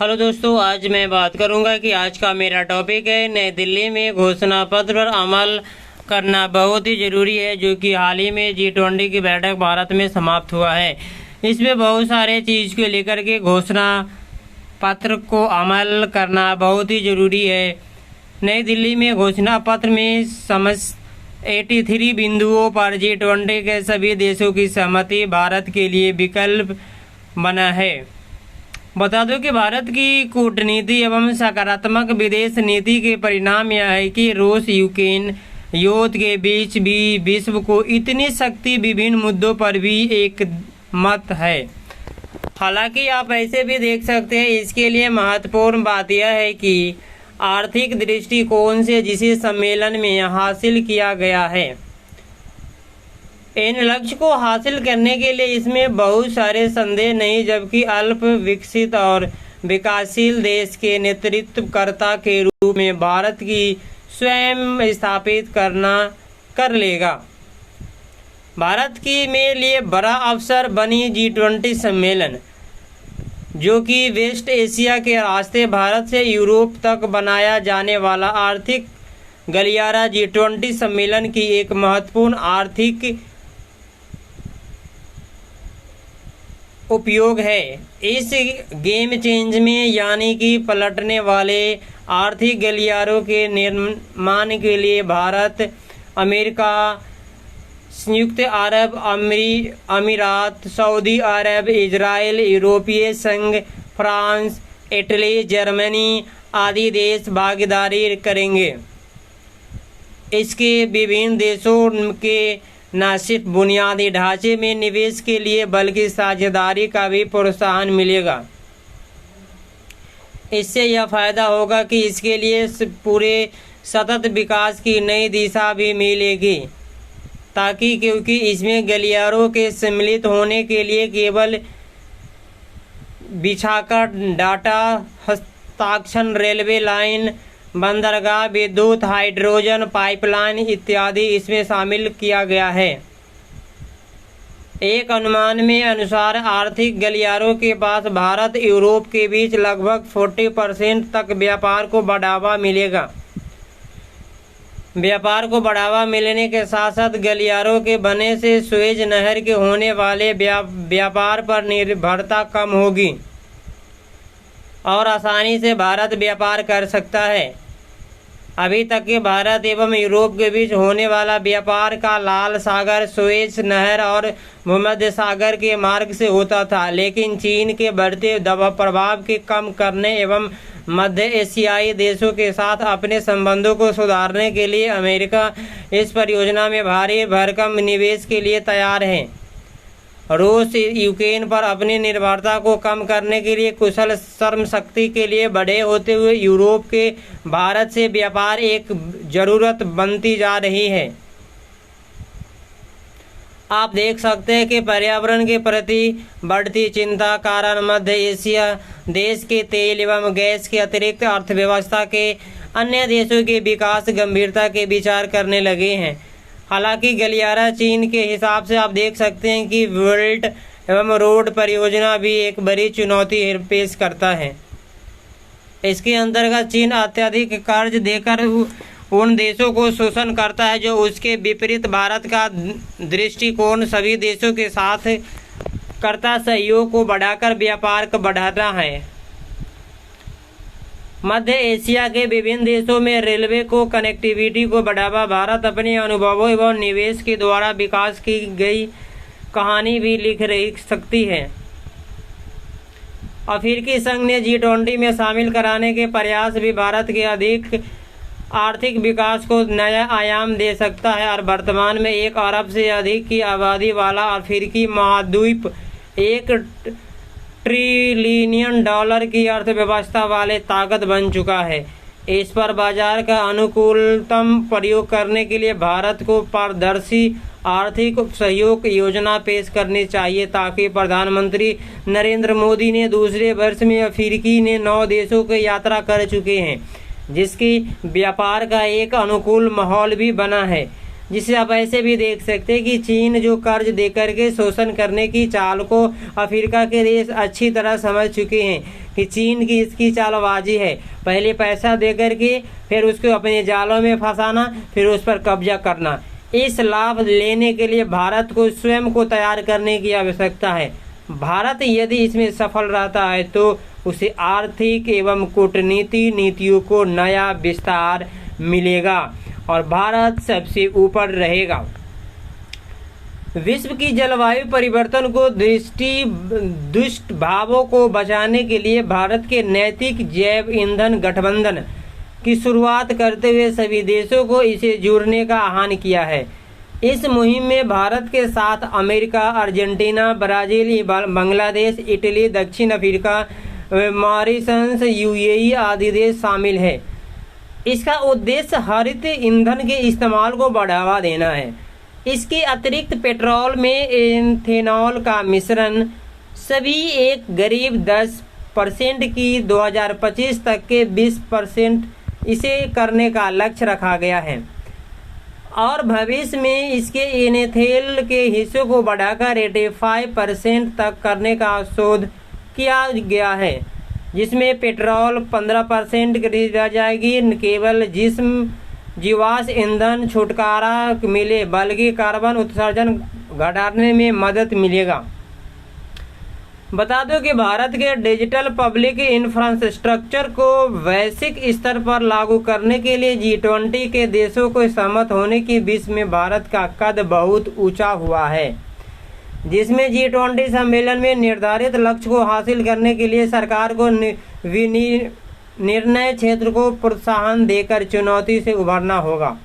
Hello दोस्तों, आज मैं बात करूंगा कि आज का मेरा टॉपिक है नई दिल्ली में घोषणा पत्र पर अमल करना बहुत ही ज़रूरी है, जो कि हाल ही में G20 की बैठक भारत में समाप्त हुआ है। इसमें बहुत सारे चीज़ को लेकर के घोषणा पत्र को अमल करना बहुत ही ज़रूरी है। नई दिल्ली में घोषणा पत्र में समस्त 83 बिंदुओं पर G20 के सभी देशों की सहमति भारत के लिए विकल्प बना है। बता दो कि भारत की कूटनीति एवं सकारात्मक विदेश नीति के परिणाम यह है कि रूस यूक्रेन युद्ध के बीच भी विश्व को इतनी शक्ति विभिन्न मुद्दों पर भी एक मत है। हालांकि आप ऐसे भी देख सकते हैं, इसके लिए महत्वपूर्ण बात यह है कि आर्थिक दृष्टिकोण से जिसे सम्मेलन में हासिल किया गया है, इन लक्ष्य को हासिल करने के लिए इसमें बहुत सारे संदेह नहीं, जबकि अल्प विकसित और विकासशील देश के नेतृत्वकर्ता के रूप में भारत की स्वयं स्थापित कर लेगा। भारत की में लिए बड़ा अवसर बनी G20 सम्मेलन, जो कि वेस्ट एशिया के रास्ते भारत से यूरोप तक बनाया जाने वाला आर्थिक गलियारा G20 सम्मेलन की एक महत्वपूर्ण आर्थिक उपयोग है। इस गेम चेंज में यानी कि पलटने वाले आर्थिक गलियारों के निर्माण के लिए भारत, अमेरिका, संयुक्त अरब अमीरात, सऊदी अरब, इजराइल, यूरोपीय संघ, फ्रांस, इटली, जर्मनी आदि देश भागीदारी करेंगे। इसके विभिन्न देशों के न सिर्फ बुनियादी ढांचे में निवेश के लिए बल्कि साझेदारी का भी प्रोत्साहन मिलेगा। इससे यह फायदा होगा कि इसके लिए पूरे सतत विकास की नई दिशा भी मिलेगी, ताकि क्योंकि इसमें गलियारों के सम्मिलित होने के लिए केवल बिछाकर डाटा हस्ताक्षर, रेलवे लाइन, बंदरगाह, विद्युत, हाइड्रोजन पाइपलाइन इत्यादि इसमें शामिल किया गया है। एक अनुमान में अनुसार आर्थिक गलियारों के पास भारत यूरोप के बीच लगभग 40% तक व्यापार को बढ़ावा मिलेगा। व्यापार को बढ़ावा मिलने के साथ साथ गलियारों के बनने से सुएज नहर के होने वाले व्यापार पर निर्भरता कम होगी और आसानी से भारत व्यापार कर सकता है। अभी तक के भारत एवं यूरोप के बीच होने वाला व्यापार का लाल सागर, सुएज नहर और भूमध्य सागर के मार्ग से होता था, लेकिन चीन के बढ़ते दबाव प्रभाव के कम करने एवं मध्य एशियाई देशों के साथ अपने संबंधों को सुधारने के लिए अमेरिका इस परियोजना में भारी भरकम निवेश के लिए तैयार है। रूस यूक्रेन पर अपनी निर्भरता को कम करने के लिए कुशल श्रम शक्ति के लिए बड़े होते हुए यूरोप के भारत से व्यापार एक जरूरत बनती जा रही है। आप देख सकते हैं कि पर्यावरण के प्रति बढ़ती चिंता कारण मध्य एशिया देश के तेल एवं गैस के अतिरिक्त अर्थव्यवस्था के अन्य देशों के विकास गंभीरता के विचार करने लगे हैं। हालांकि गलियारा चीन के हिसाब से आप देख सकते हैं कि बेल्ट एवं रोड परियोजना भी एक बड़ी चुनौती पेश करता है। इसके अंतर्गत चीन अत्यधिक कर्ज देकर उन देशों को शोषण करता है, जो उसके विपरीत भारत का दृष्टिकोण सभी देशों के साथ करता सहयोग को बढ़ाकर व्यापार को बढ़ाना है। मध्य एशिया के विभिन्न देशों में रेलवे को कनेक्टिविटी को बढ़ावा भारत अपने अनुभवों एवं निवेश के द्वारा विकास की गई कहानी भी लिख सकती है। अफ्रीकी संघ ने G20 में शामिल कराने के प्रयास भी भारत के अधिक आर्थिक विकास को नया आयाम दे सकता है और वर्तमान में 1 अरब से अधिक की आबादी वाला अफ्रीकी महाद्वीप $1 ट्रिलियन की अर्थव्यवस्था वाले ताकत बन चुका है। इस पर बाजार का अनुकूलतम प्रयोग करने के लिए भारत को पारदर्शी आर्थिक सहयोग योजना पेश करनी चाहिए, ताकि प्रधानमंत्री नरेंद्र मोदी ने दूसरे वर्ष में अफ्रीकी ने 9 देशों की यात्रा कर चुके हैं, जिसकी व्यापार का एक अनुकूल माहौल भी बना है। जिसे आप ऐसे भी देख सकते हैं कि चीन जो कर्ज देकर के शोषण करने की चाल को अफ्रीका के देश अच्छी तरह समझ चुके हैं कि चीन की इसकी चालबाजी है, पहले पैसा दे करके फिर उसको अपने जालों में फंसाना, फिर उस पर कब्जा करना। इस लाभ लेने के लिए भारत को स्वयं को तैयार करने की आवश्यकता है। भारत यदि इसमें सफल रहता है तो उसे आर्थिक एवं कूटनीति नीतियों को नया विस्तार मिलेगा और भारत सबसे ऊपर रहेगा। विश्व की जलवायु परिवर्तन को दुष्प्रभावों को बचाने के लिए भारत के नैतिक जैव ईंधन गठबंधन की शुरुआत करते हुए सभी देशों को इसे जुड़ने का आह्वान किया है। इस मुहिम में भारत के साथ America, Argentina, Brazil, Bangladesh, Italy, दक्षिण अफ्रीका, मॉरिशस, यूएई आदि देश शामिल है। इसका उद्देश्य हरित ईंधन के इस्तेमाल को बढ़ावा देना है। इसके अतिरिक्त पेट्रोल में इथेनॉल का मिश्रण सभी एक करीब 10% की 2025 तक के 20% इसे करने का लक्ष्य रखा गया है और भविष्य में इसके इथेनॉल के हिस्सों को बढ़ाकर 85% तक करने का शोध किया गया है, जिसमें पेट्रोल 15% की रह जाएगी। केवल जीवाश्म ईंधन छुटकारा मिले बल्कि कार्बन उत्सर्जन घटाने में मदद मिलेगा। बता दो कि भारत के डिजिटल पब्लिक इंफ्रास्ट्रक्चर को वैश्विक स्तर पर लागू करने के लिए G20 के देशों को सहमत होने की विश्व में भारत का कद बहुत ऊंचा हुआ है, जिसमें G20 सम्मेलन में निर्धारित लक्ष्य को हासिल करने के लिए सरकार को निर्णय क्षेत्र को प्रोत्साहन देकर चुनौती से उभरना होगा।